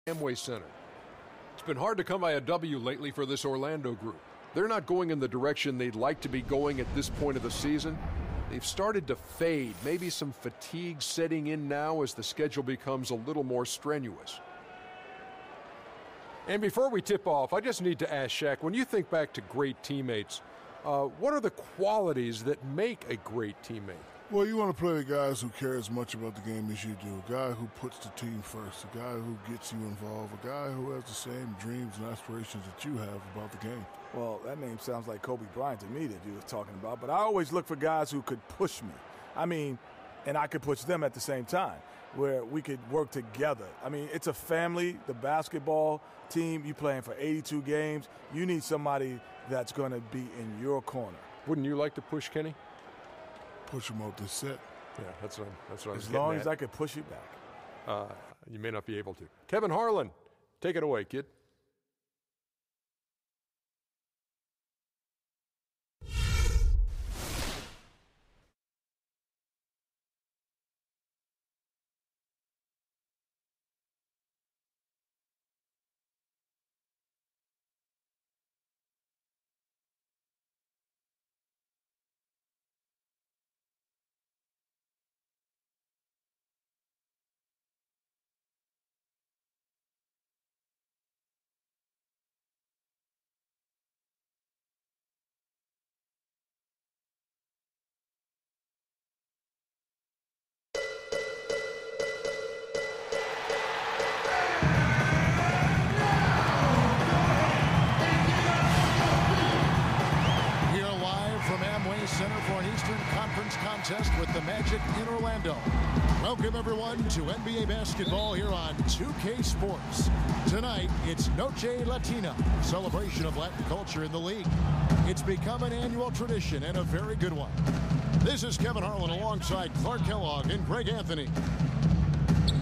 Amway Center. It's been hard to come by a W lately for this Orlando group. They're not going in the direction they'd like to be going at this point of the season. They've started to fade, maybe some fatigue setting in now as the schedule becomes a little more strenuous. And before we tip off, I just need to ask Shaq, when you think back to great teammates, what are the qualities that make a great teammate? Well, you want to play with guys who care as much about the game as you do, a guy who puts the team first, a guy who gets you involved, a guy who has the same dreams and aspirations that you have about the game. Well, that name sounds like Kobe Bryant to me that you were talking about, but I always look for guys who could push me. And I could push them at the same time, where we could work together. It's a family, the basketball team, you playing for 82 games. You need somebody that's going to be in your corner. Wouldn't you like to push Kenny? Push him off the set. Yeah, that's what I was getting As long at. as I could push you back. You may not be able to. Kevin Harlan, take it away, kid. Center for an Eastern Conference contest with the Magic in Orlando. Welcome, everyone, to NBA basketball here on 2K Sports. Tonight, it's Noche Latina, celebration of Latin culture in the league. It's become an annual tradition and a very good one. This is Kevin Harlan alongside Clark Kellogg and Greg Anthony.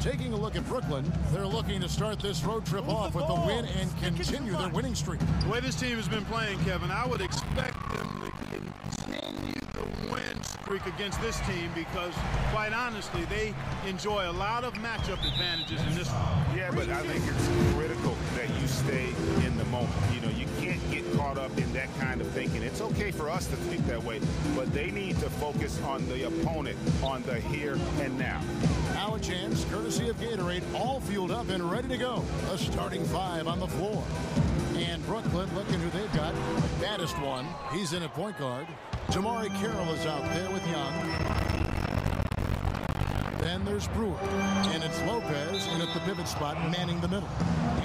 Taking a look at Brooklyn, they're looking to start this road trip off with a win and continue their winning streak. The way this team has been playing, Kevin, I would expect them to continue the win streak against this team because, quite honestly, they enjoy a lot of matchup advantages in this one. Yeah, but I think it's critical that you stay in the moment. You can't get caught up in that kind of thinking. It's okay for us to think that way, but they need to focus on the opponent, on the here and now. Now a chance, courtesy of Gatorade, all fueled up and ready to go. A starting five on the floor. And Brooklyn, looking who they've got. Baddest one, he's in at point guard. Jamari Carroll is out there with Young. Then there's Brewer. And it's Lopez in at the pivot spot, manning the middle.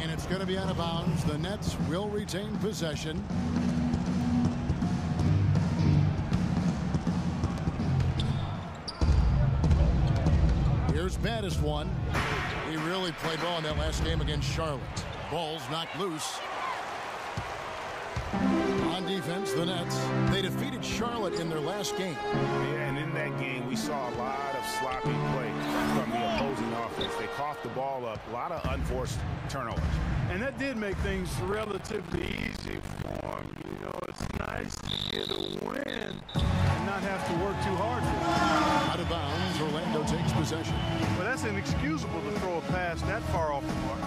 And it's going to be out of bounds. The Nets will retain possession. Here's baddest one. He really played well in that last game against Charlotte. Ball's knocked loose. On defense, the Nets, they defeated Charlotte in their last game. Yeah, and in that game, we saw a lot of sloppy play from the opposing offense. They coughed the ball up, a lot of unforced turnovers. And that did make things relatively easy for them. It's nice to get a win and not have to work too hard for it. Out of bounds, Orlando takes possession. Well, that's inexcusable to throw a pass that far off the mark.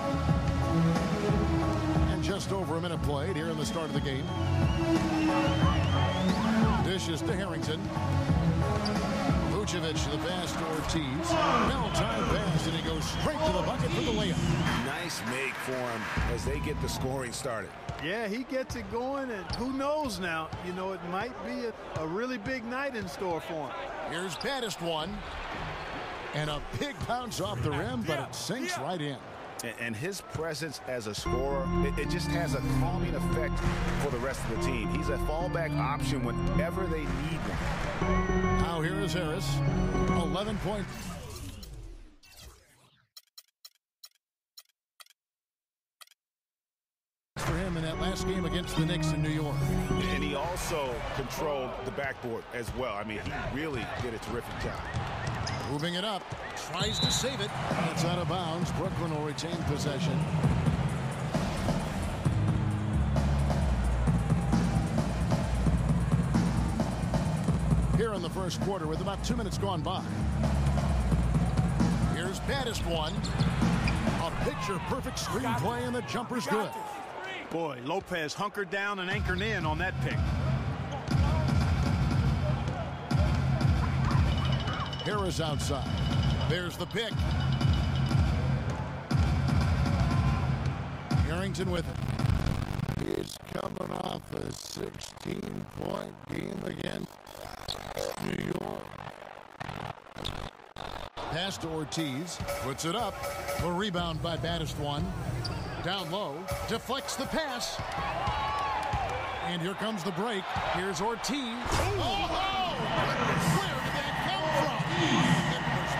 And just over a minute played here in the start of the game. Dishes to Harrington. Vucevic to the pass to Ortiz. Well-timed pass, and he goes straight to the bucket for the layup. Nice make for him as they get the scoring started. Yeah, he gets it going, and who knows now? It might be a really big night in store for him. Here's baddest one. And a big bounce off the rim, but it sinks right in. And his presence as a scorer, it just has a calming effect for the rest of the team. He's a fallback option whenever they need one. Now here is Harris. 11 points. For him in that last game against the Knicks in New York. And he also controlled the backboard as well. He really did a terrific job. Moving it up. Tries to save it. It's out of bounds. Brooklyn will retain possession. Here in the first quarter with about 2 minutes gone by. Here's baddest one. A Picture-perfect screenplay, and the jumper's good. Boy, Lopez hunkered down and anchored in on that pick. Harris outside. There's the pick. Harrington with it. He's coming off a 16-point game against New York. Pass to Ortiz. Puts it up. A rebound by Baddest one. Down low. Deflects the pass. And here comes the break. Here's Ortiz. Oh! Where did that come from? It was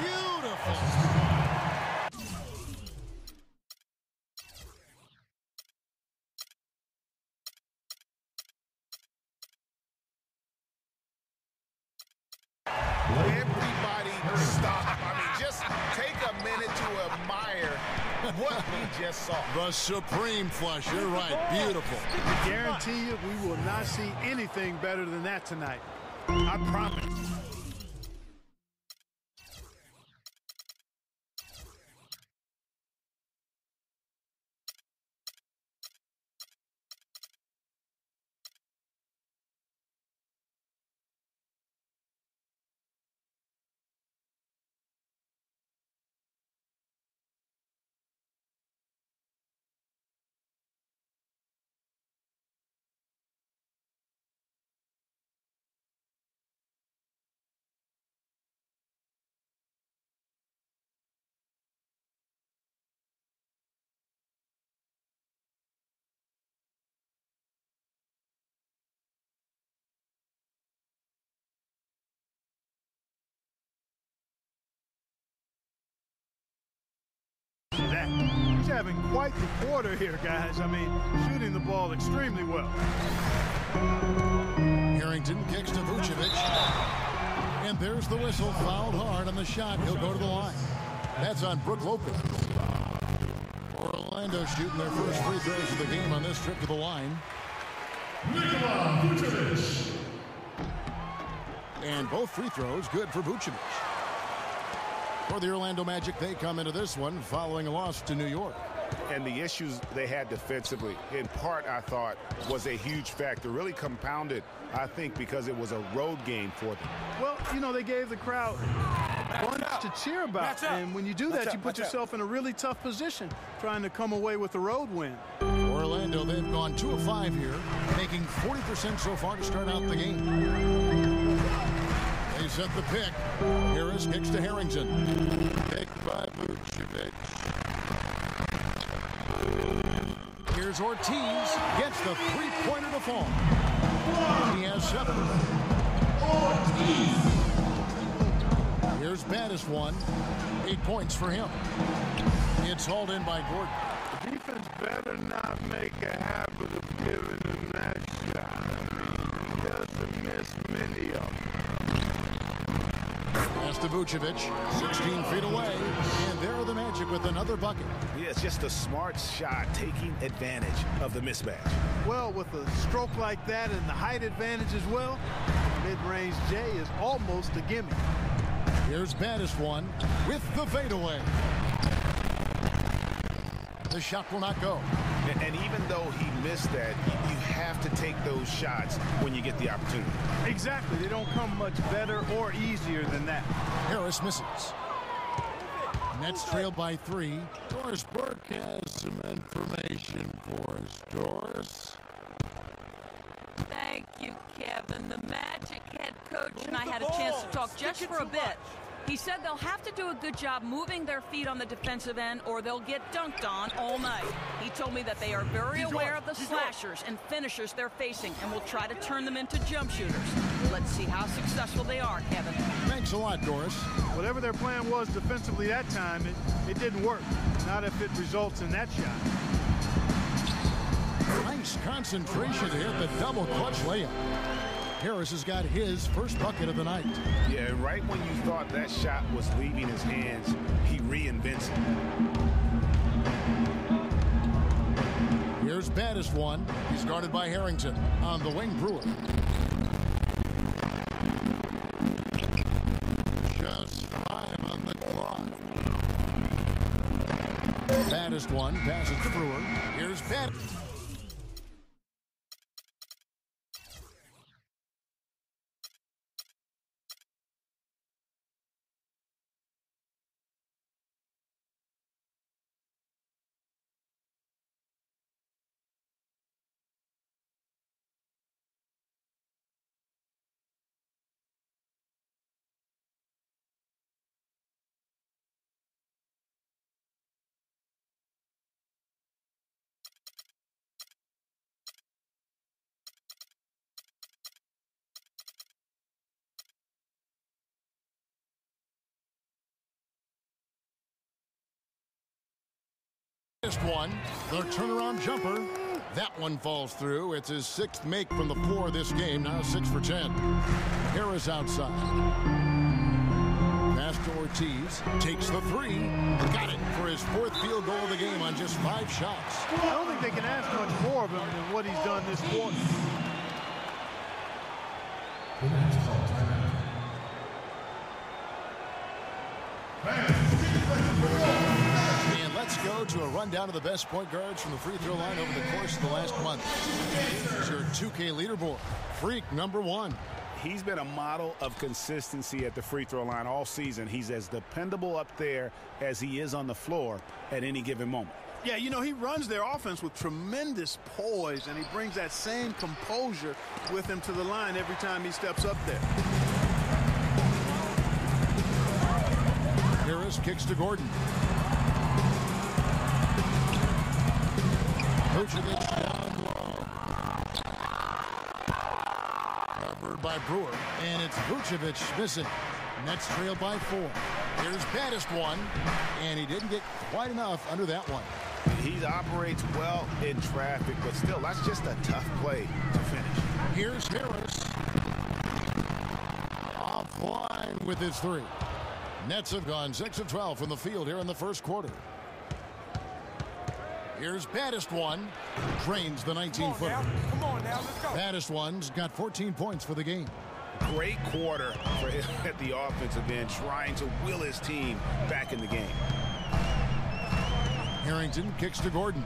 beautiful. Everybody stop. I mean, just take a minute to admire what we just saw. The supreme flush. You're right. Beautiful. I guarantee you we will not see anything better than that tonight. I promise. That. He's having quite the quarter here, guys. I mean, shooting the ball extremely well. Harrington kicks to Vucevic. And there's the whistle. Fouled hard on the shot. He'll go to the line. That's on Brook Lopez. Orlando shooting their first free throws of the game on this trip to the line. Vucevic. And both free throws good for Vucevic. For the Orlando Magic, they come into this one following a loss to New York. And the issues they had defensively, in part, I thought, was a huge factor. Really compounded, I think, because it was a road game for them. Well, you know, they gave the crowd a bunch to cheer about. And when you do that, you put yourself in a really tough position trying to come away with a road win. For Orlando, they've gone 2 of 5 here, making 40% so far to start out the game. They set the pick. Harris kicks to Harrington. Picked by Vucevic. Here's Ortiz. Gets the three-pointer to fall. He has 7. Here's Baddest one. 8 points for him. It's hauled in by Gordon. The defense better not make a habit of giving him that shot. I mean, he doesn't miss many of them. Pass to Vucevic, 16 feet away, and there are the Magic with another bucket. Yeah, it's just a smart shot, taking advantage of the mismatch. Well, with a stroke like that and the height advantage as well, mid-range J is almost a gimme. Here's Baddest one with the fadeaway. The shot will not go. And even though he missed that, you have to take those shots when you get the opportunity. Exactly. They don't come much better or easier than that. Harris misses. Nets trailed by 3. Doris Burke has some information for us. Doris? Thank you, Kevin. The Magic head coach and I had a chance to talk just for a bit. He said they'll have to do a good job moving their feet on the defensive end or they'll get dunked on all night. He told me that they are very aware of the slashers and finishers they're facing and will try to turn them into jump shooters. Let's see how successful they are, Kevin. Thanks a lot, Doris. Whatever their plan was defensively that time, it didn't work. Not if it results in that shot. Nice concentration to hit the double clutch layup. Harris has got his first bucket of the night. Yeah, right when you thought that shot was leaving his hands, he reinvents it. Here's Baddest one. He's guarded by Harrington on the wing. Brewer. Just 5 on the clock. Baddest one passes to Brewer. Here's Baddest. One, the turnaround jumper. That one falls through. It's his 6th make from the floor this game. Now 6 for 10. Harris outside. Pass to Ortiz. Takes the 3. Got it for his 4th field goal of the game on just 5 shots. I don't think they can ask much more of him than what he's done this quarter. And let's go to a rundown of the best point guards from the free throw line over the course of the last month. Here's your 2K leaderboard. Freak number 1. He's been a model of consistency at the free throw line all season. He's as dependable up there as he is on the floor at any given moment. Yeah, you know, he runs their offense with tremendous poise, and he brings that same composure with him to the line every time he steps up there. Harris kicks to Gordon. Vucevic down low. Covered by Brewer. And it's Vucevic missing. Nets trail by 4. Here's Baddest one. And he didn't get quite enough under that one. He operates well in traffic, but still, that's just a tough play to finish. Here's Harris. Offline with his 3. Nets have gone 6 of 12 from the field here in the first quarter. Here's Baddest one. Drains the 19-footer. Come on now, let's go. Baddest one's got 14 points for the game. Great quarter for him at the offensive end, trying to will his team back in the game. Harrington kicks to Gordon.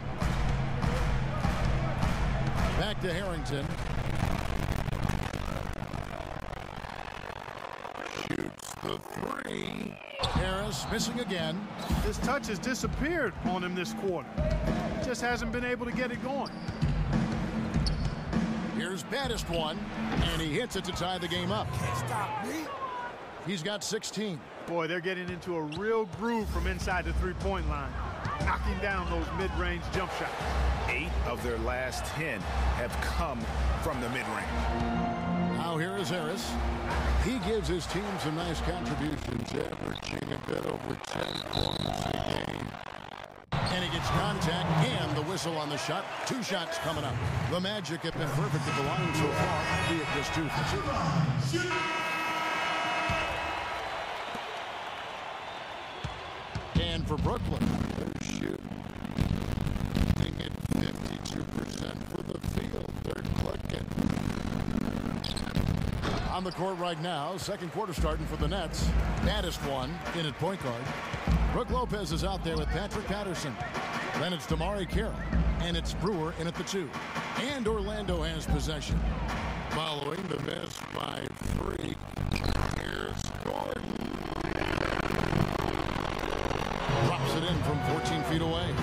Back to Harrington. Shoots the 3. Harris missing again. His touch has disappeared on him this quarter. Just hasn't been able to get it going. Here's Baddest one, and he hits it to tie the game up. Can't stop me. He's got 16. Boy, they're getting into a real groove from inside the three-point line, knocking down those mid-range jump shots. 8 of their last 10 have come from the mid-range. Now here is Harris. He gives his team some nice contributions, averaging a bit over 10 points a game. And he gets contact and the whistle on the shot. 2 shots coming up. The Magic have been perfect at the line so far, albeit just 2 for 2. And for Brooklyn, they're shooting at 52% for the field. They're clicking. On the court right now, second quarter starting for the Nets. Baddest one in at point guard. Brook Lopez is out there with Patrick Patterson. Then it's Damari Carroll, and it's Brewer in at the 2. And Orlando has possession. Following the miss by 3. Here's Gordon. Drops it in from 14 feet away.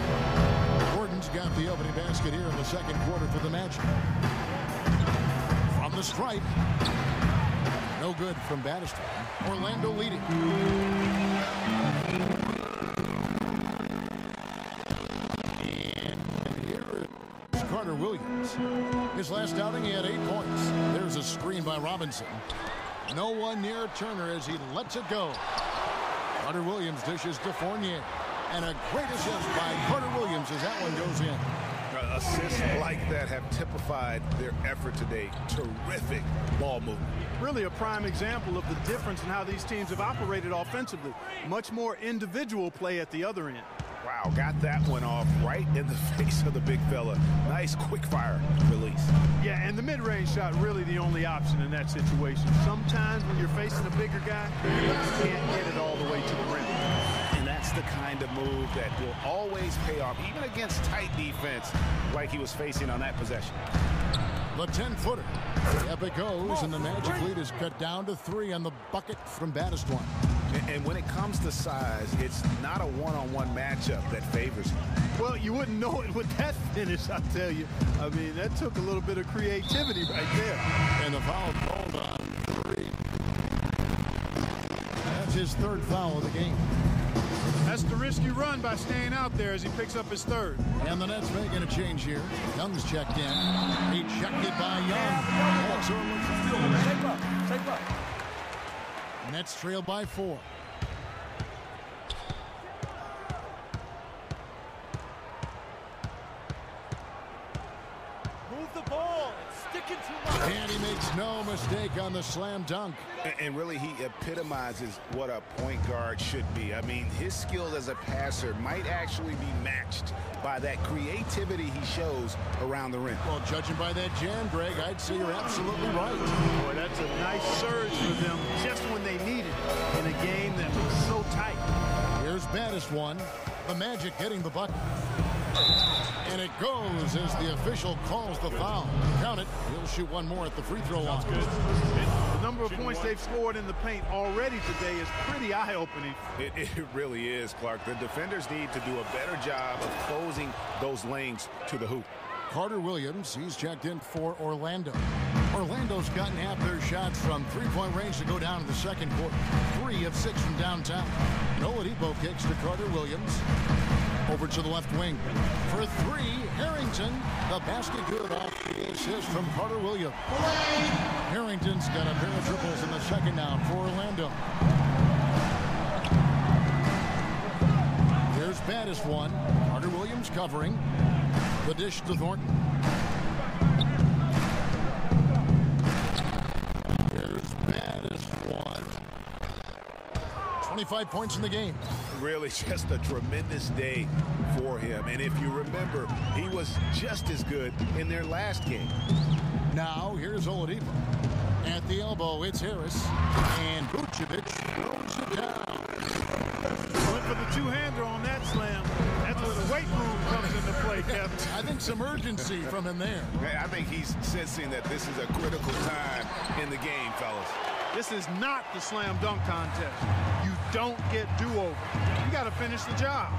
Gordon's got the opening basket here in the second quarter for the Magic. From the stripe. No good from Baddest. Orlando leading. And here is Carter Williams. His last outing, he had 8 points. There's a screen by Robinson. No one near Turner as he lets it go. Carter Williams dishes to Fournier. And a great assist by Carter Williams as that one goes in. Assists like that have typified their effort today. Terrific ball movement. Really a prime example of the difference in how these teams have operated offensively. Much more individual play at the other end. Wow, got that one off right in the face of the big fella. Nice quick fire release. Yeah, and the mid-range shot really the only option in that situation. Sometimes when you're facing a bigger guy, you can't get it all the way to the rim. And that's the kind of move that will always pay off, even against tight defense like he was facing on that possession. The 10-footer. Up it goes, and the Magic lead is cut down to 3 on the bucket from Battistwan. And when it comes to size, it's not a one-on-one matchup that favors him. Well, you wouldn't know it with that finish, I'll tell you. I mean, that took a little bit of creativity right there. And the foul called on 3. That's his 3rd foul of the game. That's the risk you run by staying out there as he picks up his 3rd. And the Nets making a change here. Young's checked in. Ejected by Young. Take up. Nets trail by 4. Move the ball. It's sticking too much. And he makes no mistake on the slam dunk. And really, he epitomizes what a point guard should be. I mean, his skill as a passer might actually be matched by that creativity he shows around the rim. Well, judging by that jam, Greg, I'd say you're absolutely right. Boy, that's a nice surge for them just when they need it in a game that was so tight. Here's Battistwan. The Magic getting the bucket. And it goes as the official calls the foul. Count it. He'll shoot one more at the free throw line. The number of points they've scored in the paint already today is pretty eye-opening. It really is, Clark. The defenders need to do a better job of closing those lanes to the hoop. Carter Williams, he's checked in for Orlando. Orlando's gotten half their shots from three-point range to go down in the second quarter. 3 of 6 from downtown. Oladipo kicks to Carter Williams. Over to the left wing. For 3, Harrington. The basket good off the assist from Carter Williams. Harrington's got a pair of triples in the second now for Orlando. Here's Battistwan. Carter Williams covering. The dish to Thornton. Here's Battistwan. 25 points in the game. Really just a tremendous day for him. And if you remember, he was just as good in their last game. Now, here's Oladipo. At the elbow, it's Harris. And Vucevic throws it down. Went for the two-hander on that slam. That's where the weight room comes into play, Kevin. I think some urgency from him there. I think he's sensing that this is a critical time in the game, fellas. This is not the slam dunk contest. You don't get do-over. You got to finish the job.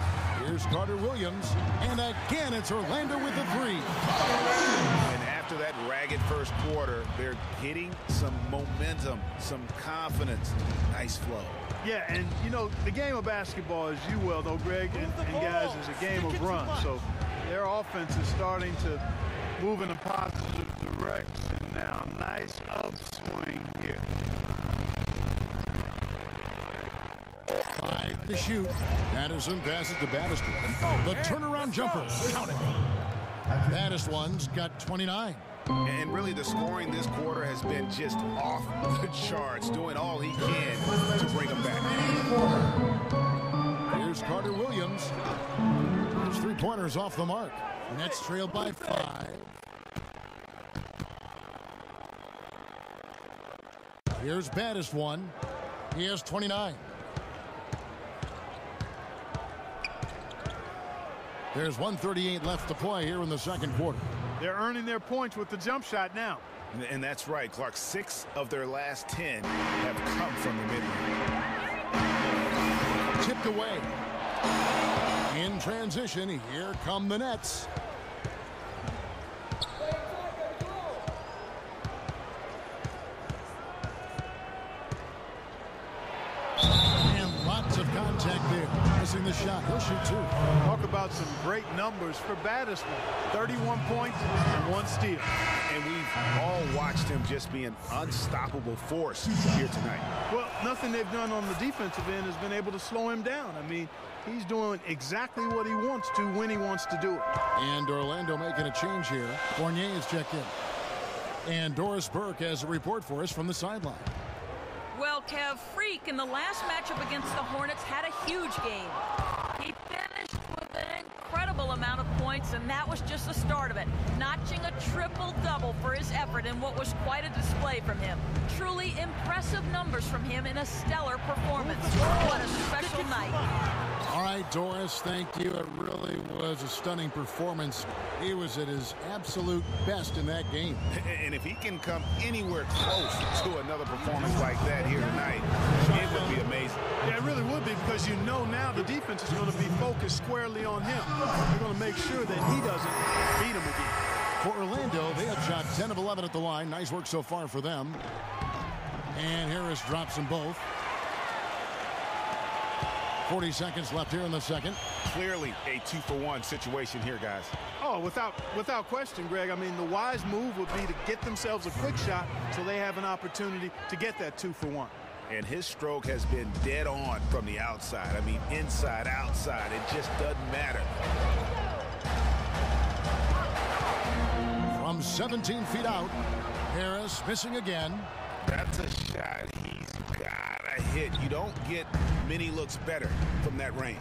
Here's Carter Williams. And again, it's Orlando with the 3. And after that ragged first quarter, they're getting some momentum, some confidence. Nice flow. Yeah, and, you know, the game of basketball, as you well know, Greg, and guys, is a game of run. So their offense is starting to move in a positive direction now. Nice upswing here. 5 to shoot. Madison passes to Battistwan. The turnaround jumper. Count it. Battistwan's got 29. And really the scoring this quarter has been just off the charts, doing all he can to bring them back. Here's Carter Williams. His 3-pointers off the mark. Nets trail by 5. Here's Battistwan. He has 29. There's 1:38 left to play here in the second quarter. They're earning their points with the jump shot now. And that's right, Clark. 6 of their last 10 have come from the mid-range. Tipped away. In transition, here come the Nets. Of contact there. Missing the shot. He'll shoot 2. Talk about some great numbers for Battistwan. 31 points and 1 steal. And we've all watched him just be an unstoppable force here tonight. Well, nothing they've done on the defensive end has been able to slow him down. I mean, he's doing exactly what he wants to when he wants to do it. And Orlando making a change here. Fournier is checked in. And Doris Burke has a report for us from the sideline. Well, Kev, Freak in the last matchup against the Hornets had a huge game. He finished with an incredible amount of points, and that was just the start of it, notching a triple-double for his effort in what was quite a display from him. Truly impressive numbers from him in a stellar performance. What a special night. All right, Doris, thank you. It really was a stunning performance. He was at his absolute best in that game. And if he can come anywhere close to another performance like that here tonight, it would be amazing. Yeah, it really would be, because you know now the defense is going to be focused squarely on him. They're going to make sure that he doesn't beat him again. For Orlando, they have shot 10 of 11 at the line. Nice work so far for them. And Harris drops them both. 40 seconds left here in the second. Clearly a 2-for-1 situation here, guys. Oh, without question, Greg. I mean, the wise move would be to get themselves a quick shot so they have an opportunity to get that 2-for-1. And his stroke has been dead on from the outside. I mean, inside, outside, it just doesn't matter. From 17 feet out, Harris missing again. That's a shot he's got to hit. You don't get many looks better from that range.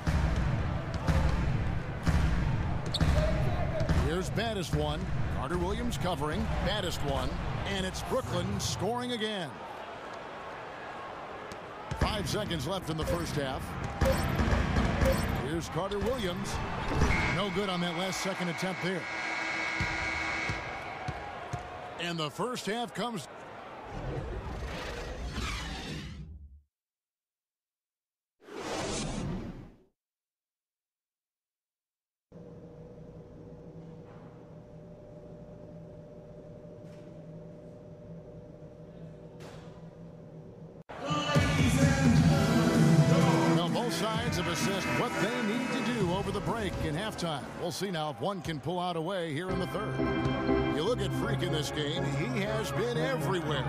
Here's baddest one. Carter Williams covering. Baddest one. And it's Brooklyn scoring again. 5 seconds left in the first half. Here's Carter Williams. No good on that last second attempt there. And the first half comes. Sides have assessed what they need to do over the break in halftime. We'll see now if one can pull out a way here in the third. You look at Freak in this game, he has been everywhere.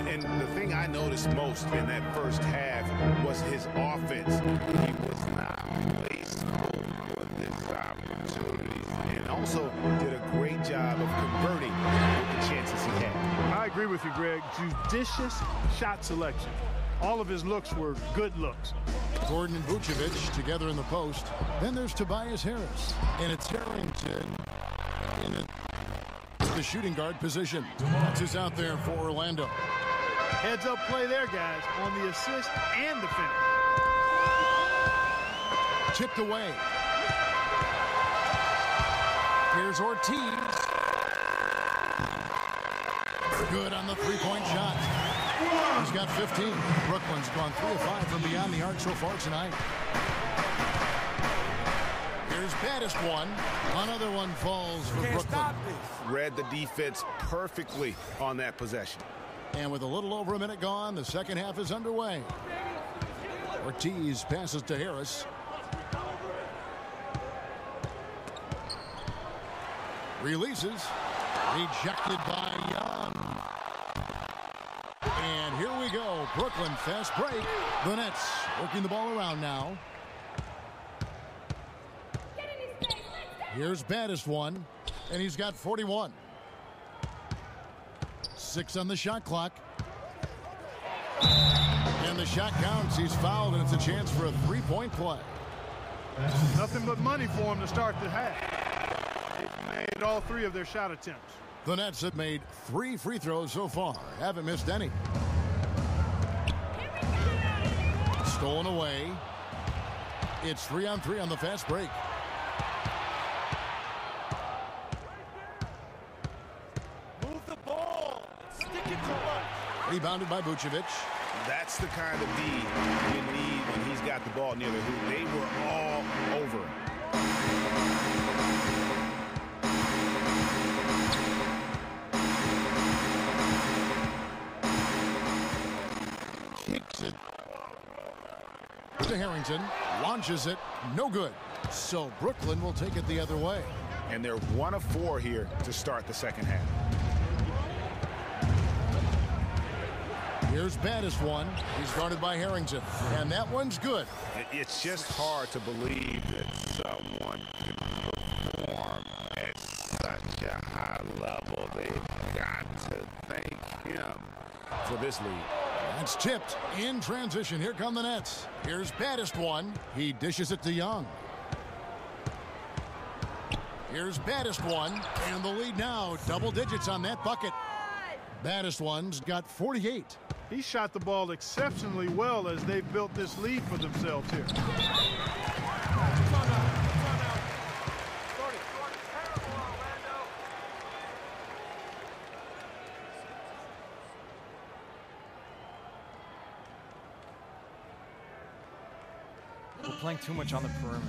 And the thing I noticed most in that first half was his offense. He was not wasteful with his opportunities, and also did a great job of converting with the chances he had. I agree with you, Greg. Judicious shot selection. All of his looks were good looks. Gordon and Vucevic together in the post. Then there's Tobias Harris. And it's Harrington in the shooting guard position. That's who's out there for Orlando. Heads up play there, guys, on the assist and the finish. Tipped away. Here's Ortiz. Good on the three-point shot. He's got 15. Brooklyn's gone 3 of 5 from beyond the arc so far tonight. Here's baddest one. Another one falls for Brooklyn. Read the defense perfectly on that possession. And with a little over a minute gone, the second half is underway. Ortiz passes to Harris. Releases. Rejected by Young. And here we go. Brooklyn fast break. The Nets working the ball around now. Here's baddest one. And he's got 41. 6 on the shot clock. And the shot counts. He's fouled, and it's a chance for a three-point play. Nothing but money for him to start the half. They've made all 3 of their shot attempts. The Nets have made 3 free throws so far. Haven't missed any. Stolen away. It's 3-on-3 on the fast break. Move the ball. Stick it too much. Rebounded by Vucevic. That's the kind of D you need when he's got the ball near the hoop. They were all over him. To Harrington, launches it, no good. So Brooklyn will take it the other way. And they're 1 of 4 here to start the second half. Here's baddest one. He's guarded by Harrington, and that one's good. It's just hard to believe that someone can perform at such a high level. They've got to thank him for this lead. That's tipped in transition. Here come the Nets. Here's baddest one. He dishes it to Young. Here's baddest one. And the lead now, double digits on that bucket. Baddest one's got 48. He shot the ball exceptionally well as they've built this lead for themselves here. We're playing too much on the perimeter.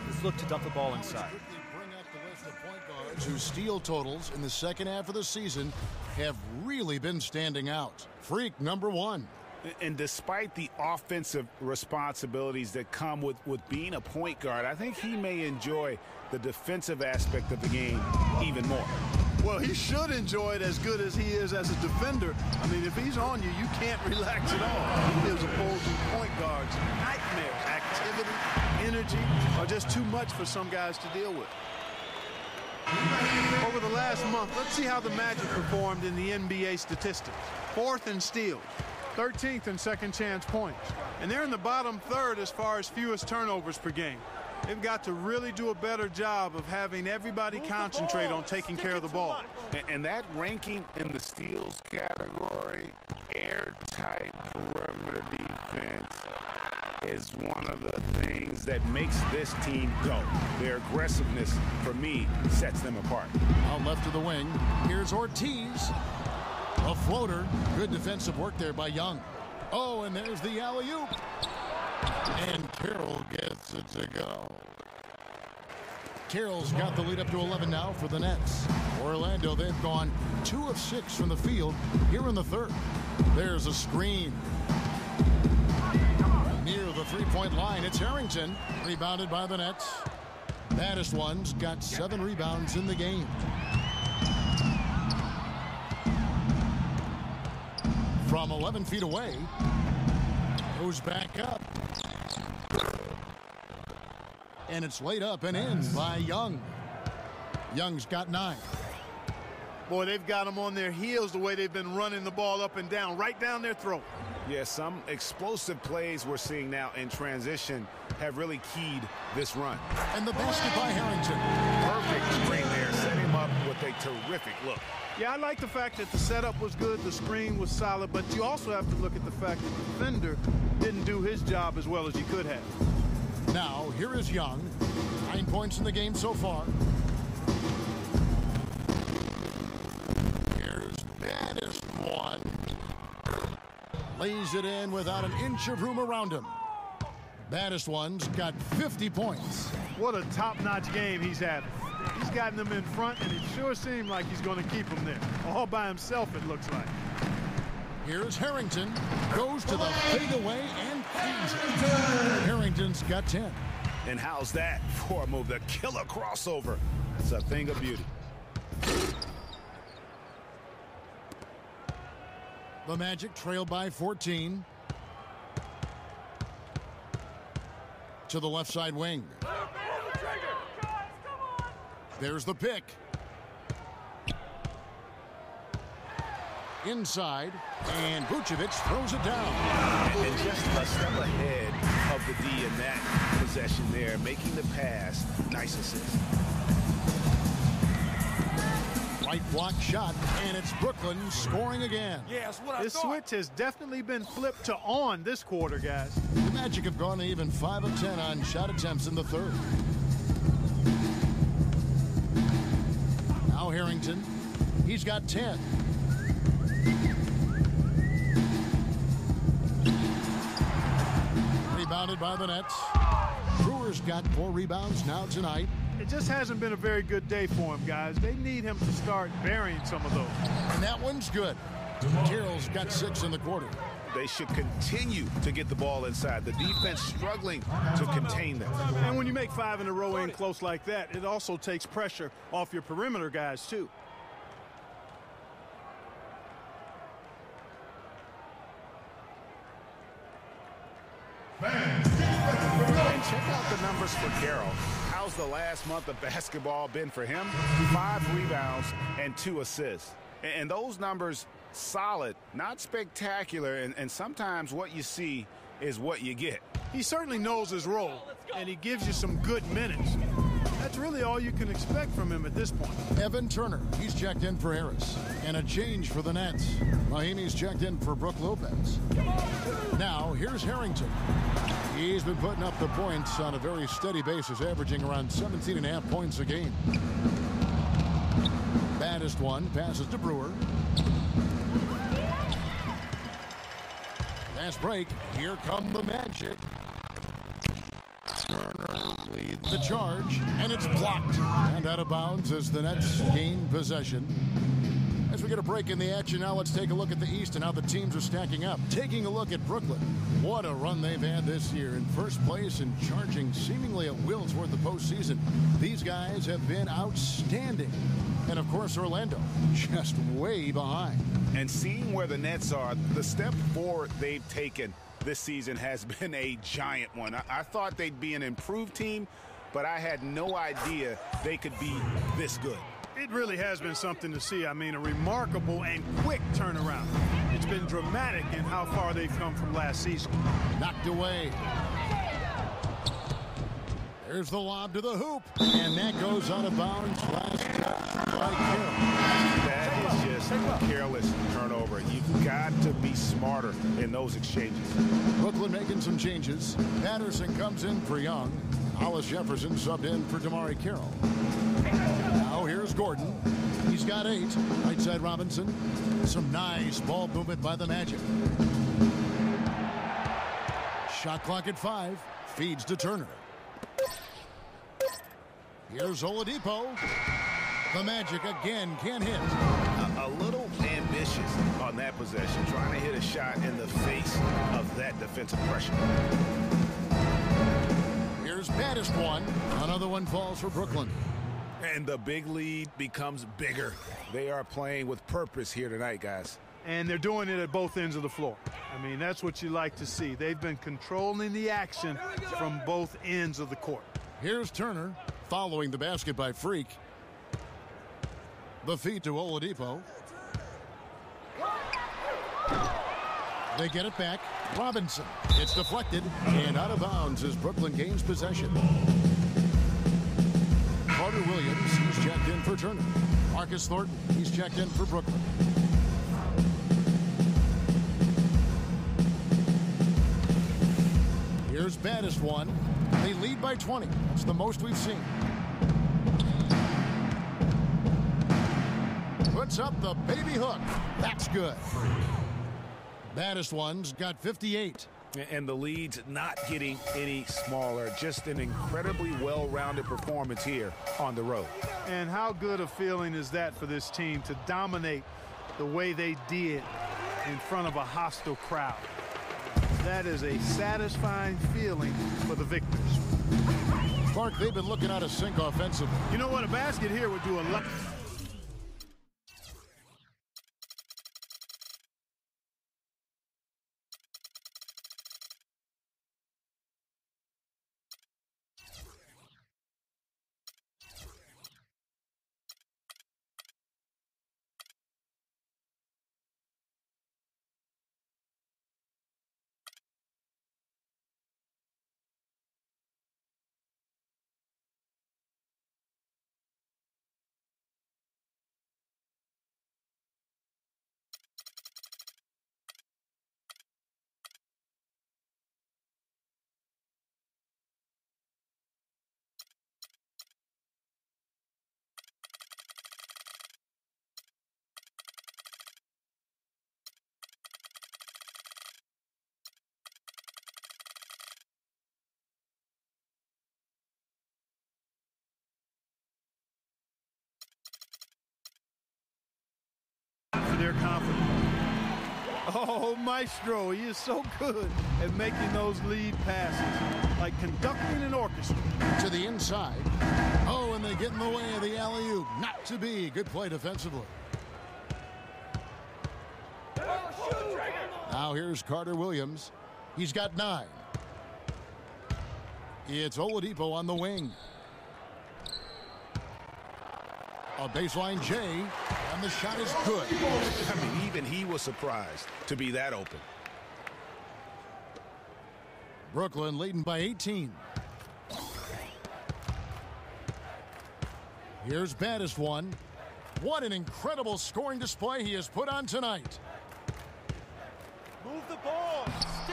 Let's look to dump the ball inside. Bring out the list of point guards whose steal totals in the second half of the season have really been standing out. Freak number 1. And despite the offensive responsibilities that come with being a point guard, I think he may enjoy the defensive aspect of the game even more. Well, he should enjoy it as good as he is as a defender. I mean, if he's on you, you can't relax at all. He gives opposing point guards nightmares. Activity, energy are just too much for some guys to deal with. Over the last month, let's see how the Magic performed in the NBA statistics. 4th in steals, 13th in second chance points, and they're in the bottom third as far as fewest turnovers per game. They've got to really do a better job of having everybody concentrate on taking care of the ball. And that ranking in the steals category, airtight perimeter defense, is one of the things that makes this team go. Their aggressiveness, for me, sets them apart. Out left of the wing, here's Ortiz. A floater. Good defensive work there by Young. Oh, and there's the alley-oop. And Carroll gets it to go. Carroll's got the lead up to 11 now for the Nets. Orlando, they've gone 2 of 6 from the field here in the third. There's a screen. Near the three-point line, it's Harrington. Rebounded by the Nets. Baddest one's got 7 rebounds in the game. From 11 feet away, goes back up. And it's laid up and in by Young. Young's got 9. Boy, they've got them on their heels the way they've been running the ball up and down, right down their throat. Yeah, some explosive plays we're seeing now in transition have really keyed this run. And the basket by Harrington. Perfect screen there, set him up with a terrific look. Yeah, I like the fact that the setup was good, the screen was solid, but you also have to look at the fact that the defender didn't do his job as well as he could have. Now, here is Young. 9 points in the game so far. Here's baddest one. Lays it in without an inch of room around him. Baddest one's got 50 points. What a top-notch game he's having. He's gotten them in front, and it sure seemed like he's going to keep them there. All by himself, it looks like. Here's Harrington. Goes to the fadeaway and cleans it. Harrington's got 10. And how's that for a move? The killer crossover. It's a thing of beauty. The Magic trail by 14. To the left side wing. There's the pick. Inside, and Vucevic throws it down. And just a step ahead of the D in that possession there, making the pass. Nice assist. Right block shot, and it's Brooklyn scoring again. Yeah, that's what I thought. This switch has definitely been flipped to on this quarter, guys. The Magic have gone to even 5 of 10 on shot attempts in the third. Now Harrington, he's got 10. Rebounded by the Nets. Brewers got 4 rebounds now tonight. It just hasn't been a very good day for him, guys. They need him to start burying some of those. And that one's good. Carroll's got 6 in the quarter. They should continue to get the ball inside. The defense struggling to contain them. And when you make 5 in a row in close like that, it also takes pressure off your perimeter guys, too. And check out the numbers for Carroll. How's the last month of basketball been for him? 5 rebounds and 2 assists. And those numbers, solid, not spectacular, and sometimes what you see is what you get. He certainly knows his role, and he gives you some good minutes. That's really all you can expect from him at this point. Evan Turner, he's checked in for Harris. And a change for the Nets. Mahinmi's checked in for Brook Lopez. Now, here's Harrington. He's been putting up the points on a very steady basis, averaging around 17.5 points a game. Baddest one passes to Brewer. Last break. Here come the Magic. the charge, and it's blocked. And out of bounds as the Nets gain possession. As we get a break in the action now, let's take a look at the East and how the teams are stacking up. Taking a look at Brooklyn. What a run they've had this year. In first place and charging seemingly at will toward the postseason. These guys have been outstanding. And, of course, Orlando just way behind. And seeing where the Nets are, the step forward they've taken this season has been a giant one. I thought they'd be an improved team, but I had no idea they could be this good. It really has been something to see. I mean, a remarkable and quick turnaround. It's been dramatic in how far they've come from last season. Knocked away. There's the lob to the hoop. And that goes out of bounds. Last touch by Carroll. That is just a careless turnover. You've got to be smarter in those exchanges. Brooklyn making some changes. Patterson comes in for Young. Hollis Jefferson subbed in for Damari Carroll. Now here's Gordon. He's got 8. Right side Robinson. Some nice ball movement by the Magic. Shot clock at 5. Feeds to Turner. Here's Oladipo. The Magic again can't hit. A little ambitious on that possession, trying to hit a shot in the face of that defensive pressure. Here's baddest one. Another one falls for Brooklyn. And the big lead becomes bigger. They are playing with purpose here tonight, guys. And they're doing it at both ends of the floor. I mean, that's what you like to see. They've been controlling the action from both ends of the court. Here's Turner following the basket by Freak. The feed to Oladipo. They get it back. Robinson. It's deflected and out of bounds as Brooklyn gains possession. Carter Williams, he's checked in for Turner. Marcus Thornton, he's checked in for Brooklyn. Here's baddest one. They lead by 20. That's the most we've seen. Puts up the baby hook. That's good. Baddest one's got 58. And the lead's not getting any smaller. Just an incredibly well-rounded performance here on the road. And how good a feeling is that for this team to dominate the way they did in front of a hostile crowd? That is a satisfying feeling for the victors. Clark, they've been looking out of sync offensively. You know what? A basket here would do a lot. They're confident. Oh, Maestro, he is so good at making those lead passes, like conducting an orchestra. To the inside. Oh, and they get in the way of the alley-oop. Not to be. Good play defensively. Now here's Carter Williams. He's got 9. It's Oladipo on the wing. A baseline J, and the shot is good. I mean, even he was surprised to be that open. Brooklyn leading by 18. Here's baddest one. What an incredible scoring display he has put on tonight. Move the ball.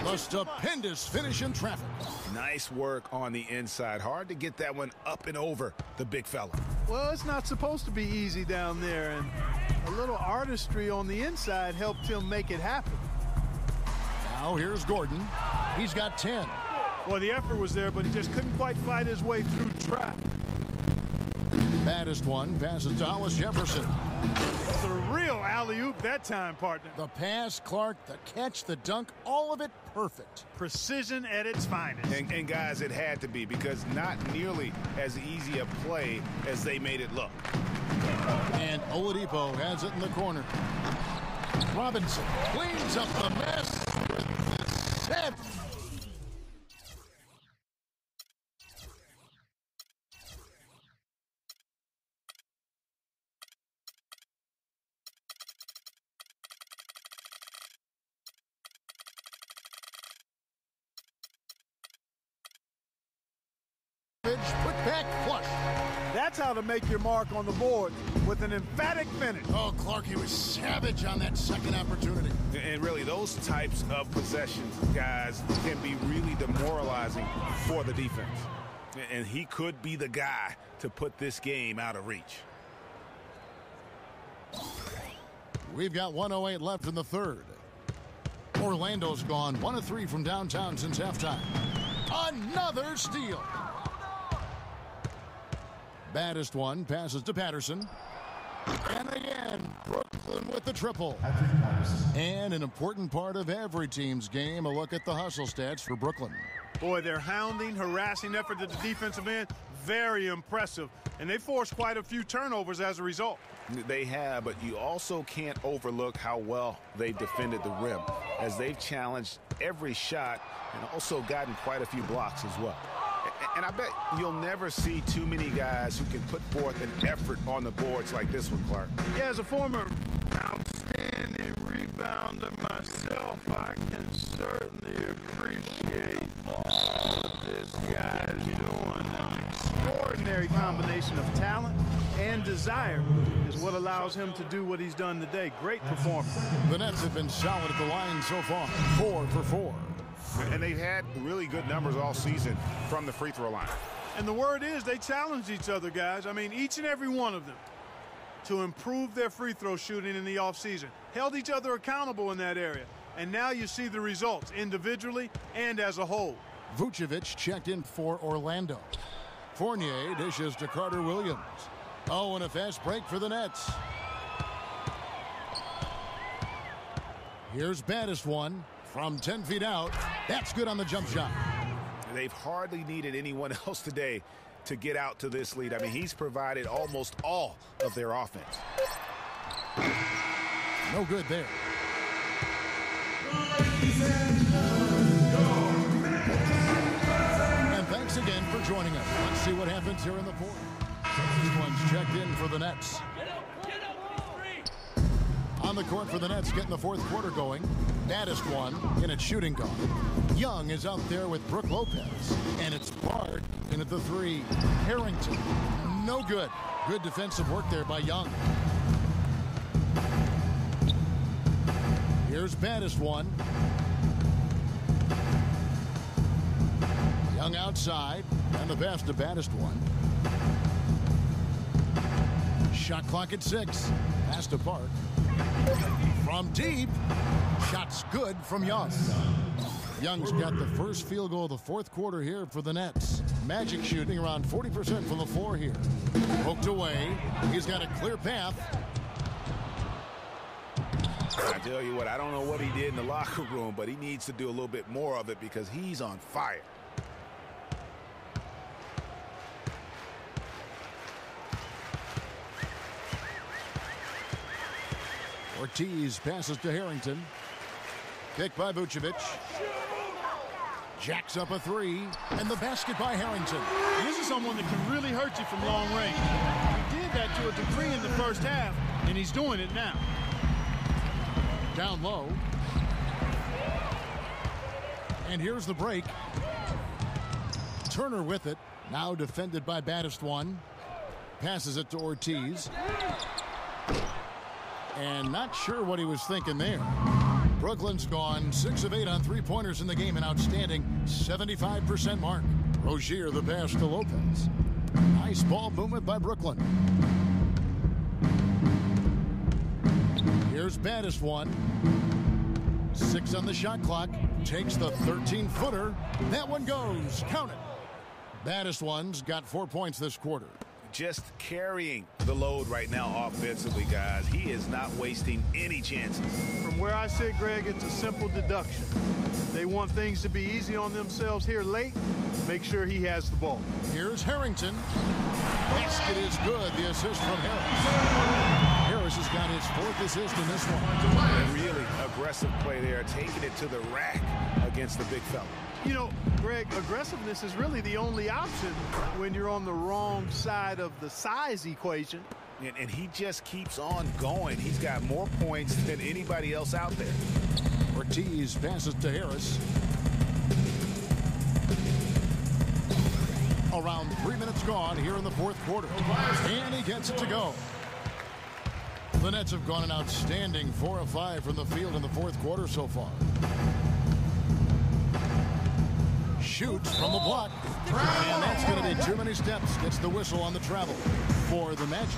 The stupendous finish in traffic. Nice work on the inside. Hard to get that one up and over the big fella. Well, it's not supposed to be easy down there, and a little artistry on the inside helped him make it happen. Now here's Gordon. He's got 10. Well, the effort was there, but he just couldn't quite fight his way through traffic. Baddest one passes to Hollis Jefferson. It's a real alley-oop that time, partner. The pass, Clark, the catch, the dunk, all of it perfect. Precision at its finest. And guys, it had to be, because not nearly as easy a play as they made it look. And Oladipo has it in the corner. Robinson cleans up the mess with the set. Put back flush. That's how to make your mark on the board with an emphatic finish. Oh, Clark, he was savage on that second opportunity. And really, those types of possessions, guys, can be really demoralizing for the defense. And he could be the guy to put this game out of reach. We've got 1:08 left in the third. Orlando's gone 1 of 3 from downtown since halftime. Another steal. Baddest one passes to Patterson. And again, Brooklyn with the triple. And an important part of every team's game, a look at the hustle stats for Brooklyn. Boy, their hounding, harassing effort at the defensive end, very impressive. And they forced quite a few turnovers as a result. They have, but you also can't overlook how well they defended the rim, as they've challenged every shot and also gotten quite a few blocks as well. And I bet you'll never see too many guys who can put forth an effort on the boards like this one, Clark. Yeah, as a former outstanding rebounder myself, I can certainly appreciate what this guy's doing. An extraordinary combination of talent and desire is what allows him to do what he's done today. Great performance. The Nets have been solid at the line so far, 4 for 4. And they've had really good numbers all season from the free throw line. And the word is they challenged each other, guys. I mean, each and every one of them to improve their free throw shooting in the offseason. Held each other accountable in that area. And now you see the results individually and as a whole. Vucevic checked in for Orlando. Fournier dishes to Carter Williams. Oh, and a fast break for the Nets. Here's Baddest one. From 10 feet out, that's good on the jump shot. They've hardly needed anyone else today to get out to this lead. I mean, he's provided almost all of their offense. No good there. And thanks again for joining us. Let's see what happens here in the fourth. This one's checked in for the Nets. On the court for the Nets, getting the fourth quarter going. Baddest one in its shooting guard. Young is out there with Brook Lopez. And it's Bard in at the 3. Harrington, no good. Good defensive work there by Young. Here's Baddest one. Young outside. And the pass to Baddest one. Shot clock at 6. Pass to Park. From deep. Shot's good from Young. Young's got the first field goal of the fourth quarter here for the Nets. Magic shooting around 40% from the floor here. Poked away. He's got a clear path. I tell you what, I don't know what he did in the locker room, but he needs to do a little bit more of it because he's on fire. Ortiz passes to Harrington. Kick by Vucevic. Jacks up a 3. And the basket by Harrington. This is someone that can really hurt you from long range. He did that to a degree in the first half, and he's doing it now. Down low. And here's the break. Turner with it. Now defended by Baddest one. Passes it to Ortiz. And not sure what he was thinking there. Brooklyn's gone 6 of 8 on three-pointers in the game, an outstanding 75% mark. Rozier the pass to Lopez. Nice ball movement by Brooklyn. Here's Baddest one. 6 on the shot clock. Takes the 13-footer. That one goes. Count it. Baddest one's got 4 points this quarter. Just carrying the load right now offensively, guys. He is not wasting any chances. From where I sit, Greg, it's a simple deduction. They want things to be easy on themselves here late. Make sure he has the ball. Here's Harrington. Basket is good. The assist from Harris. Harris has got his 4th assist in this one. A really aggressive play there, taking it to the rack against the big fella. You know, Greg, aggressiveness is really the only option when you're on the wrong side of the size equation. And he just keeps on going. He's got more points than anybody else out there. Ortiz passes to Harris. Around 3 minutes gone here in the 4th quarter. And he gets it to go. The Nets have gone an outstanding 4 of 5 from the field in the 4th quarter so far. Shoots from the block. And that's going to be too many steps. Gets the whistle on the travel. For the Magic,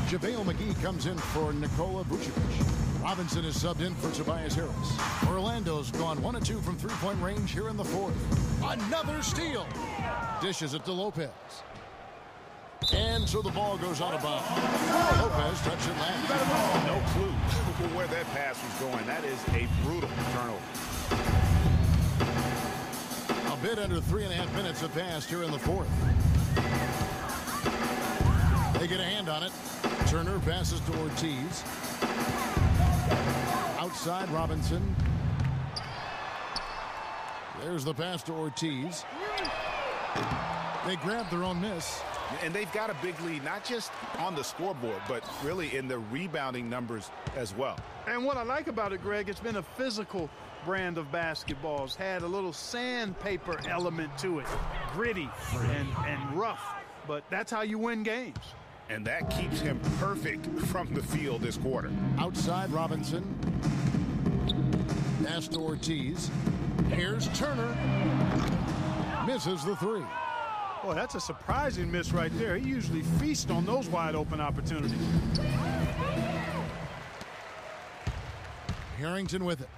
JaVale McGee comes in for Nikola Vucevic. Robinson is subbed in for Tobias Harris. Orlando's gone 1 of 2 from three-point range here in the 4th. Another steal. Dishes it to Lopez. And so the ball goes out of bounds. Lopez touched it last. No clue where that pass was going. That is a brutal turnover. A bit under 3.5 minutes have passed here in the 4th. They get a hand on it. Turner passes to Ortiz. Outside Robinson. There's the pass to Ortiz. They grab their own miss. And they've got a big lead, not just on the scoreboard, but really in the rebounding numbers as well. And what I like about it, Greg, it's been a physical brand of basketball. It's had a little sandpaper element to it. Gritty and rough. But that's how you win games. And that keeps him perfect from the field this quarter. Outside Robinson. Pass to Ortiz. Here's Turner. Misses the 3. Boy, that's a surprising miss right there. He usually feasts on those wide open opportunities. Harrington with it.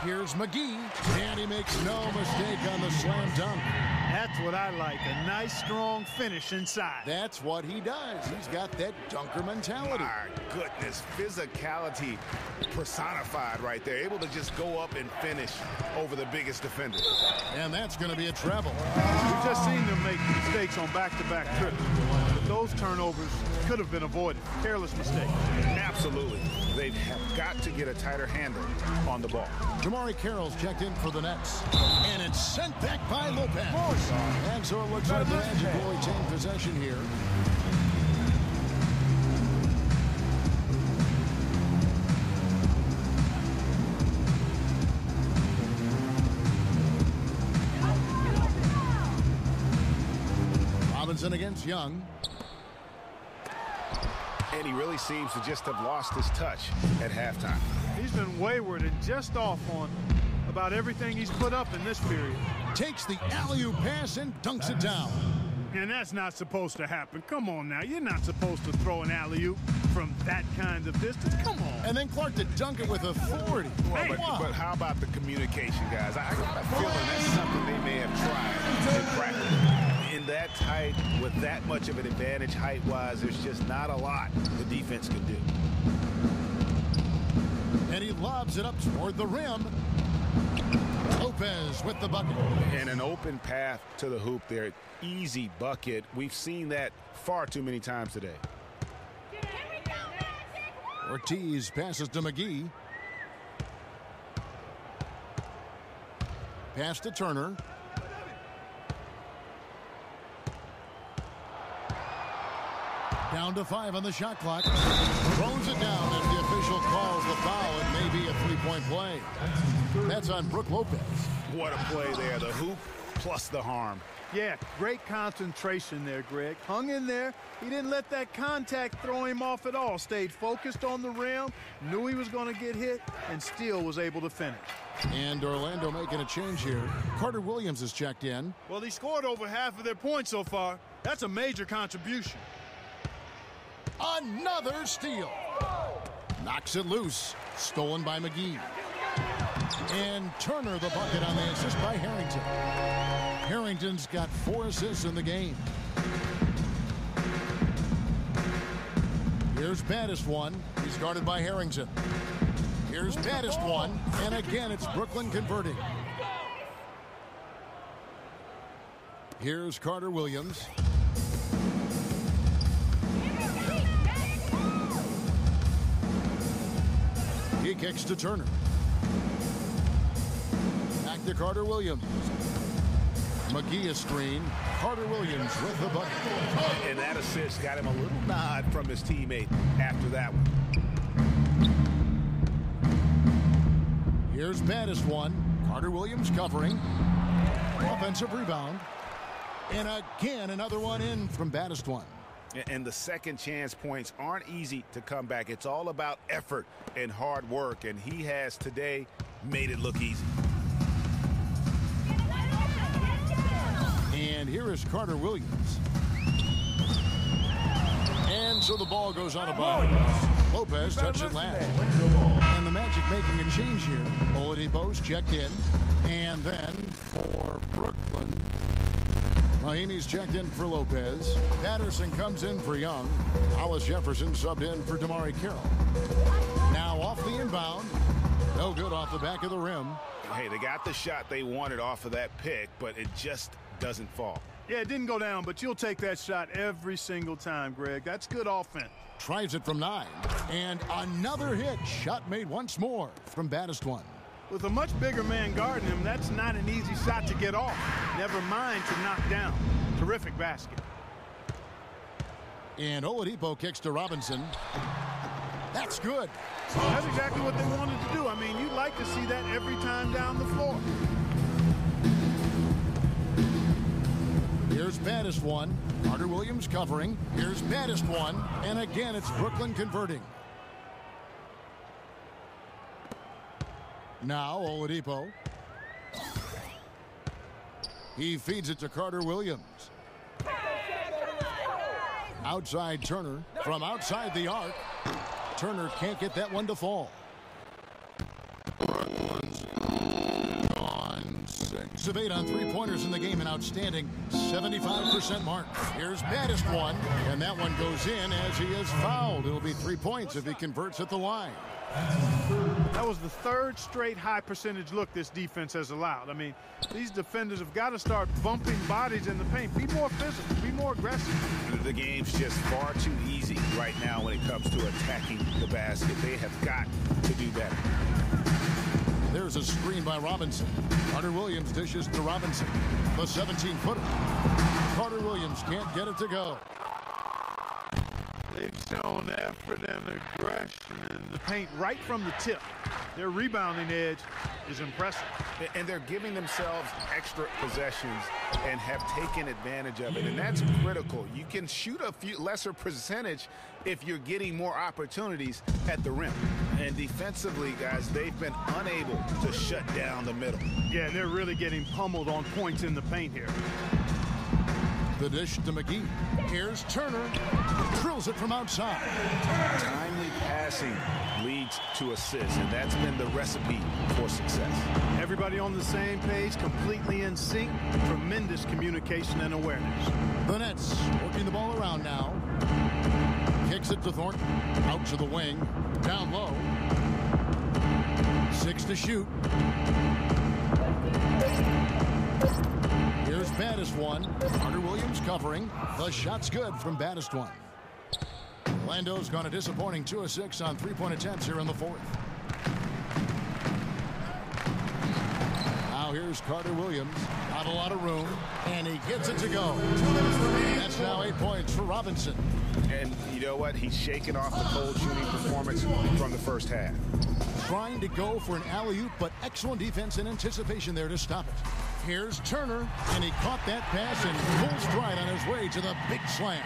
Here's McGee, and he makes no mistake on the slam dunk. That's what I like, a nice, strong finish inside. That's what he does. He's got that dunker mentality. My goodness, physicality personified right there. Able to just go up and finish over the biggest defender. And that's going to be a treble. We've just seen them make mistakes on back-to-back trips. But those turnovers could have been avoided. Careless mistake. Absolutely. They have got to get a tighter handle on the ball. Jamari Carroll's checked in for the Nets. And it's sent back by Lopez. And so it looks like the Magic will retain possession here. Robinson against Young. And he really seems to just have lost his touch at halftime. He's been wayward and just off on about everything he's put up in this period. Takes the alley-oop pass and dunks it down. And that's not supposed to happen. Come on now. You're not supposed to throw an alley-oop from that kind of distance. Come on. And then Clark to dunk it with authority. Well, but how about the communication, guys? I got a feeling that's something they may have tried in practice. In that tight, with that much of an advantage height-wise, there's just not a lot the defense can do. And he lobs it up toward the rim. Lopez with the bucket. And an open path to the hoop there. Easy bucket. We've seen that far too many times today. Ortiz passes to McGee. Pass to Turner. Down to 5 on the shot clock. Throws it down as the official calls the foul. It may be a three-point play. That's on Brook Lopez. What a play there. The hoop plus the harm. Yeah, great concentration there, Greg. Hung in there. He didn't let that contact throw him off at all. Stayed focused on the rim, knew he was going to get hit, and still was able to finish. And Orlando making a change here. Carter Williams is checked in. Well, he scored over half of their points so far. That's a major contribution. Another steal. Knocks it loose. Stolen by McGee. And Turner the bucket on the assist by Harrington. Harrington's got 4 assists in the game. Here's baddest one. He's guarded by Harrington. Here's baddest one. And again, it's Brooklyn converting. Here's Carter Williams. He kicks to Turner. Back to Carter Williams. McGee a screen. Carter Williams with the bucket. And that assist got him a little nod from his teammate after that one. Here's baddest one. Carter Williams covering. Offensive rebound. And again, another one in from baddest one. And the second chance points aren't easy to come back. It's all about effort and hard work. And he has today made it look easy. And here is Carter Williams. And so the ball goes out of bounds. Lopez touched it last. And the Magic making a change here. Oladipo's checked in. And then for Brooklyn, Mahinmi's checked in for Lopez. Patterson comes in for Young. Hollis Jefferson subbed in for Damari Carroll. Now off the inbound. No good off the back of the rim. Hey, they got the shot they wanted off of that pick, but it just doesn't fall. Yeah, it didn't go down, but you'll take that shot every single time, Greg. That's good offense. Tries it from 9. And another hit. Shot made once more from baddest one. With a much bigger man guarding him, that's not an easy shot to get off. Never mind to knock down. Terrific basket. And Oladipo kicks to Robinson. That's good. That's exactly what they wanted to do. I mean, you'd like to see that every time down the floor. Here's baddest one. Carter Williams covering. Here's baddest one. And again, it's Brooklyn converting. Now Oladipo. He feeds it to Carter Williams. Outside Turner from outside the arc. Turner can't get that one to fall. Brooklyn's gone 6 of 8 on 3-pointers in the game, an outstanding 75% mark. Here's baddest one, and that one goes in as he is fouled. It'll be 3 points if he converts at the line. That was the 3rd straight high percentage look this defense has allowed. I mean, these defenders have got to start bumping bodies in the paint. Be more physical. Be more aggressive. The game's just far too easy right now when it comes to attacking the basket. They have got to do better. There's a screen by Robinson. Carter Williams dishes to Robinson. The 17-footer. Carter Williams can't get it to go. They've shown effort and aggression in the paint right from the tip. Their rebounding edge is impressive. And they're giving themselves extra possessions and have taken advantage of it. And that's critical. You can shoot a few lesser percentage if you're getting more opportunities at the rim. And defensively, guys, they've been unable to shut down the middle. Yeah, they're really getting pummeled on points in the paint here. The dish to McGee. Here's Turner. Drills it from outside. Timely passing leads to assists, and that's been the recipe for success. Everybody on the same page, completely in sync. Tremendous communication and awareness. The Nets working the ball around now. Kicks it to Thornton. Out to the wing. Down low. 6 to shoot. Here's baddest one. Carter Williams covering. The shot's good from baddest one. Orlando's gone a disappointing 2 of 6 on 3-point attempts here in the 4th. Now here's Carter Williams. Not a lot of room. And he gets it to go. That's now 8 points for Robinson. And you know what? He's shaking off the cold shooting performance from the first half. Trying to go for an alley-oop, but excellent defense and anticipation there to stop it. Here's Turner, and he caught that pass and full stride on his way to the big slam.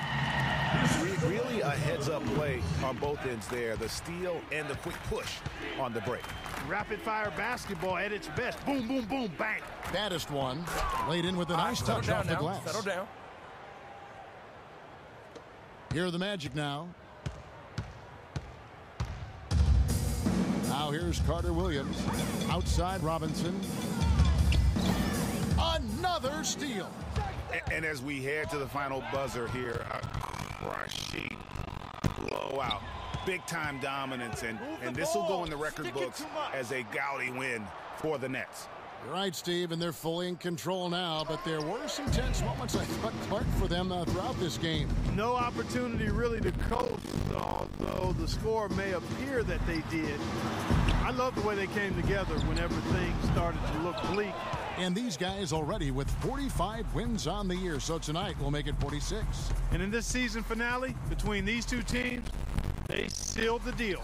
Really a heads-up play on both ends there. The steal and the quick push on the break. Rapid-fire basketball at its best. Boom, boom, boom, bang. Baddest one. Laid in with a nice touch off the glass. Settle down. Here are the Magic now. Now here's Carter Williams. Outside Robinson. Another steal. And as we head to the final buzzer here, crushing blowout. Big-time dominance, and this will go in the record books as a gaudy win for the Nets. You're right, Steve, and they're fully in control now, but there were some tense moments, I thought, Clark, for them throughout this game. No opportunity really to coast, although the score may appear that they did. I love the way they came together whenever things started to look bleak. And these guys already with 45 wins on the year, so tonight we'll make it 46. And in this season finale, between these two teams, they sealed the deal,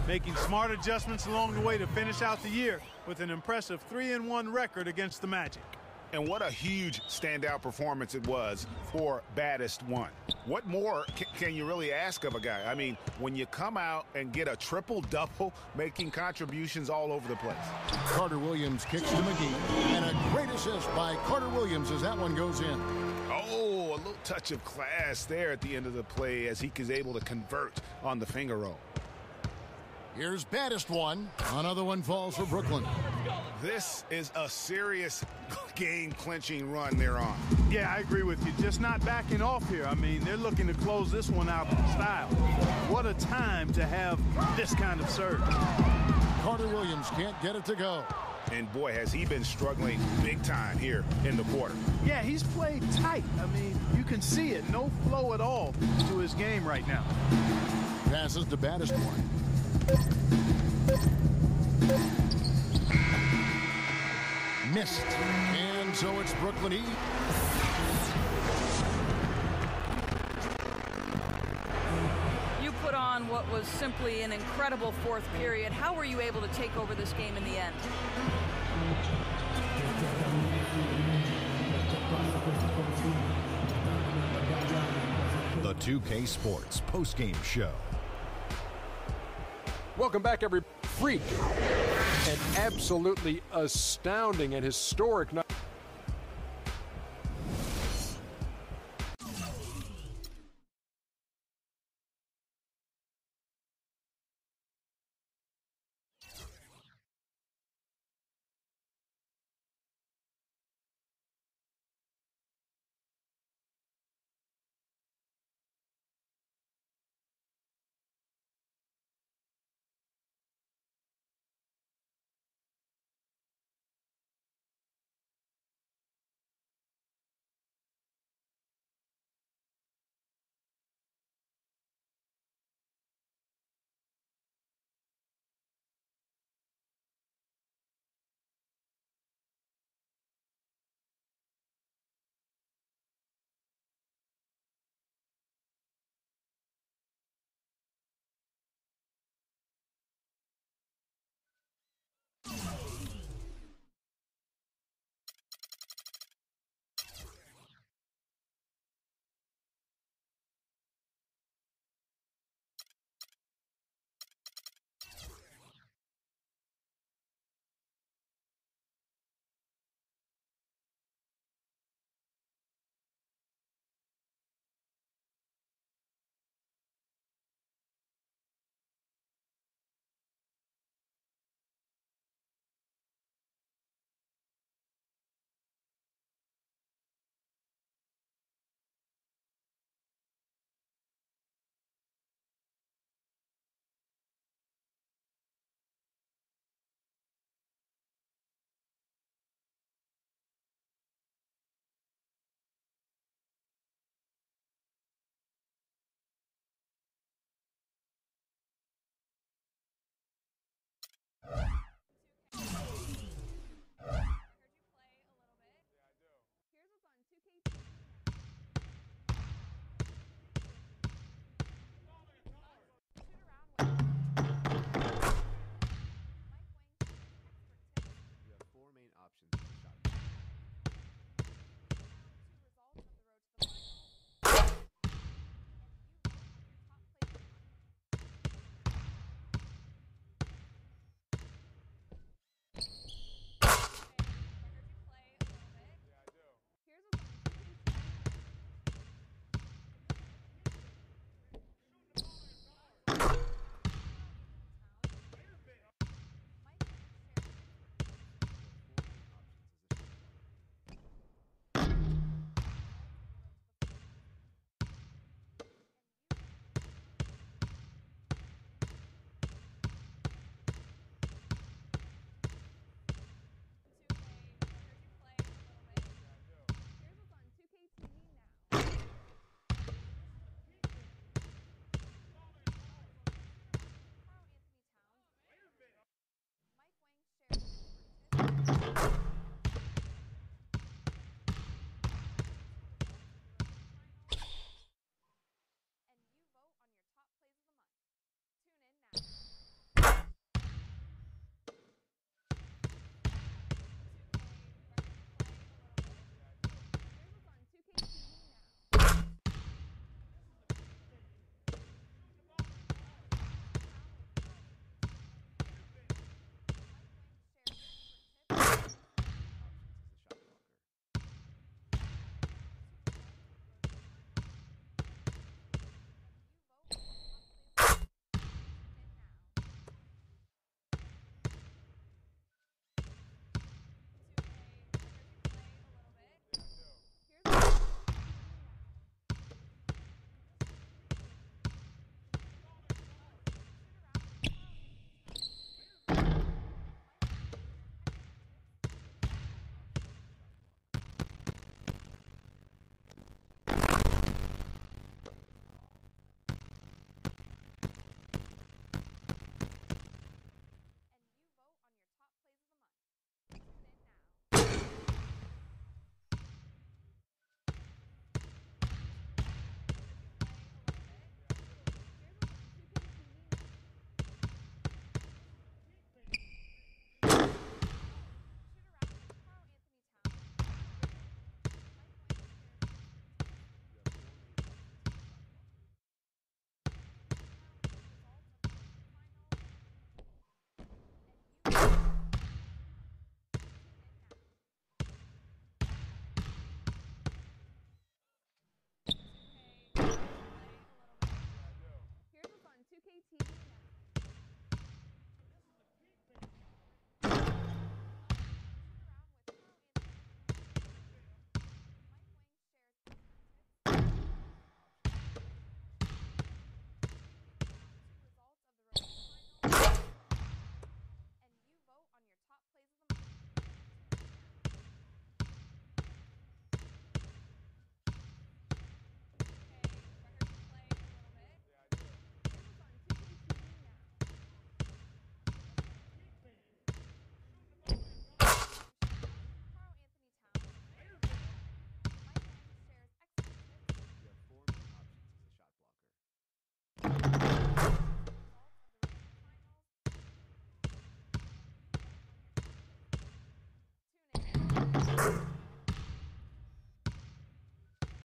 making smart adjustments along the way to finish out the year with an impressive 3-1 record against the Magic. And what a huge standout performance it was for Baddest One. What more can you really ask of a guy? I mean, when you come out and get a triple-double, making contributions all over the place. Carter Williams kicks to McGee, and a great assist by Carter Williams as that one goes in. Oh, a little touch of class there at the end of the play as he is able to convert on the finger roll. Here's Baddest One. Another one falls for Brooklyn. This is a serious game-clinching run they're on. Yeah, I agree with you. Just not backing off here. I mean, they're looking to close this one out in style. What a time to have this kind of surge. Carter Williams can't get it to go. And boy, has he been struggling big time here in the quarter. Yeah, he's played tight. I mean, you can see it. No flow at all to his game right now. Passes to Baddest One. Missed. And so it's Brooklyn E. You put on what was simply an incredible fourth period. How were you able to take over this game in the end? The 2K Sports postgame show. Welcome back, every freak. An absolutely astounding and historic night.